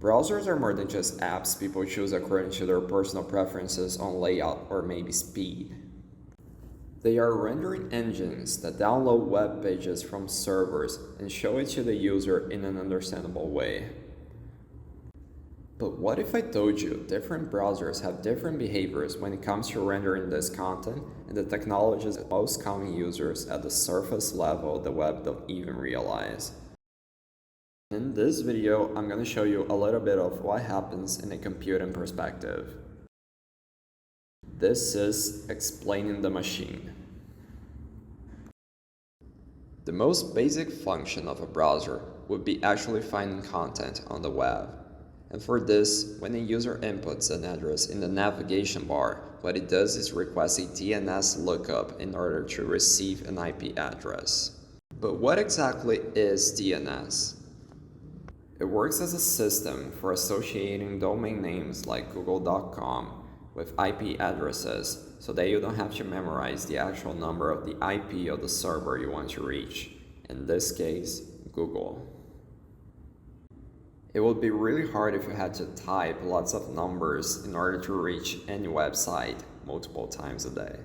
Browsers are more than just apps people choose according to their personal preferences on layout or maybe speed. They are rendering engines that download web pages from servers and show it to the user in an understandable way. But what if I told you different browsers have different behaviors when it comes to rendering this content and the technologies that most common users at the surface level of the web don't even realize? In this video, I'm going to show you a little bit of what happens in a computing perspective. This is explaining the machine. The most basic function of a browser would be actually finding content on the web. And for this, when a user inputs an address in the navigation bar, what it does is request a DNS lookup in order to receive an IP address. But what exactly is DNS? It works as a system for associating domain names like google.com with IP addresses so that you don't have to memorize the actual number of the IP of the server you want to reach, in this case, Google. It would be really hard if you had to type lots of numbers in order to reach any website multiple times a day.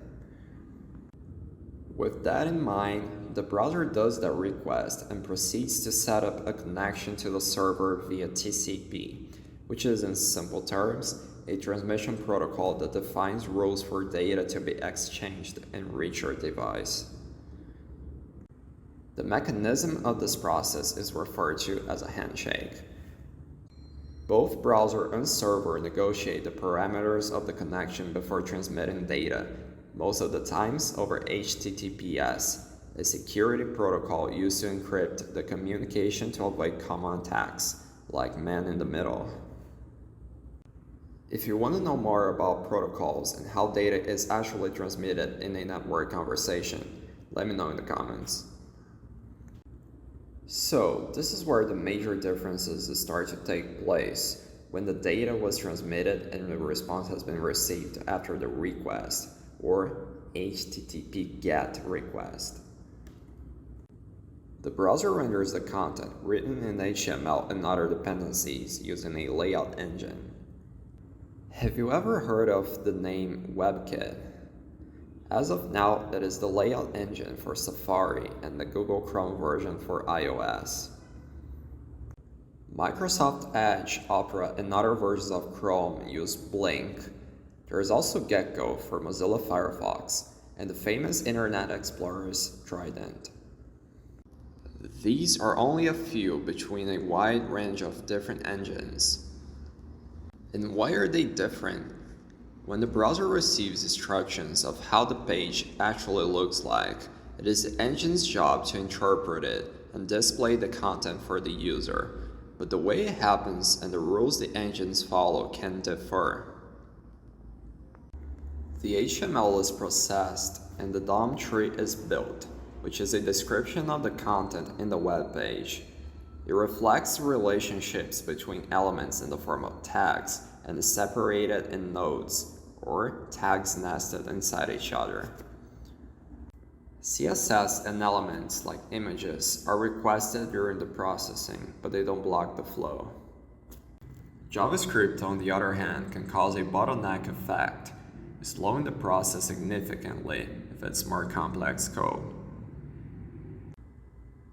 With that in mind, the browser does that request and proceeds to set up a connection to the server via TCP, which is, in simple terms, a transmission protocol that defines rules for data to be exchanged and reach your device. The mechanism of this process is referred to as a handshake. Both browser and server negotiate the parameters of the connection before transmitting data, most of the times over HTTPS, a security protocol used to encrypt the communication to avoid common attacks, like man in the middle. If you want to know more about protocols and how data is actually transmitted in a network conversation, let me know in the comments. So, this is where the major differences start to take place when the data was transmitted and the response has been received after the request, or HTTP GET request. The browser renders the content written in HTML and other dependencies using a layout engine. Have you ever heard of the name WebKit? As of now, that is the layout engine for Safari and the Google Chrome version for iOS. Microsoft Edge, Opera, and other versions of Chrome use Blink. There is also Gecko for Mozilla Firefox, and the famous Internet Explorer's Trident. These are only a few between a wide range of different engines. And why are they different? When the browser receives instructions of how the page actually looks like, it is the engine's job to interpret it and display the content for the user. But the way it happens and the rules the engines follow can differ. The HTML is processed and the DOM tree is built, which is a description of the content in the web page. It reflects relationships between elements in the form of tags and is separated in nodes, or tags nested inside each other. CSS and elements like images are requested during the processing, but they don't block the flow. JavaScript, on the other hand, can cause a bottleneck effect, slowing the process significantly if it's more complex code.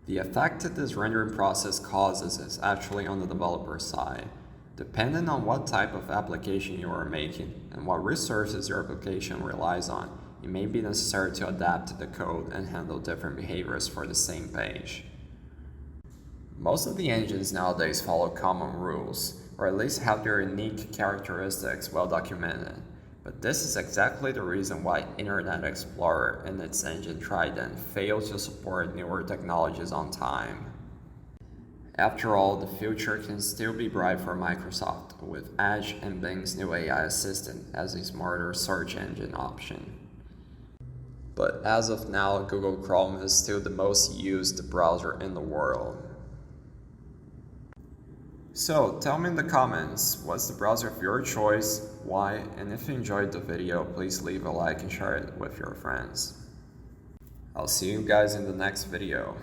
The effect that this rendering process causes is actually on the developer side. Depending on what type of application you are making and what resources your application relies on, it may be necessary to adapt the code and handle different behaviors for the same page. Most of the engines nowadays follow common rules, or at least have their unique characteristics well documented. But this is exactly the reason why Internet Explorer and its engine Trident failed to support newer technologies on time. After all, the future can still be bright for Microsoft, with Edge and Bing's new AI assistant as a smarter search engine option. But as of now, Google Chrome is still the most used browser in the world. So, tell me in the comments, what's the browser of your choice, why, and if you enjoyed the video, please leave a like and share it with your friends. I'll see you guys in the next video.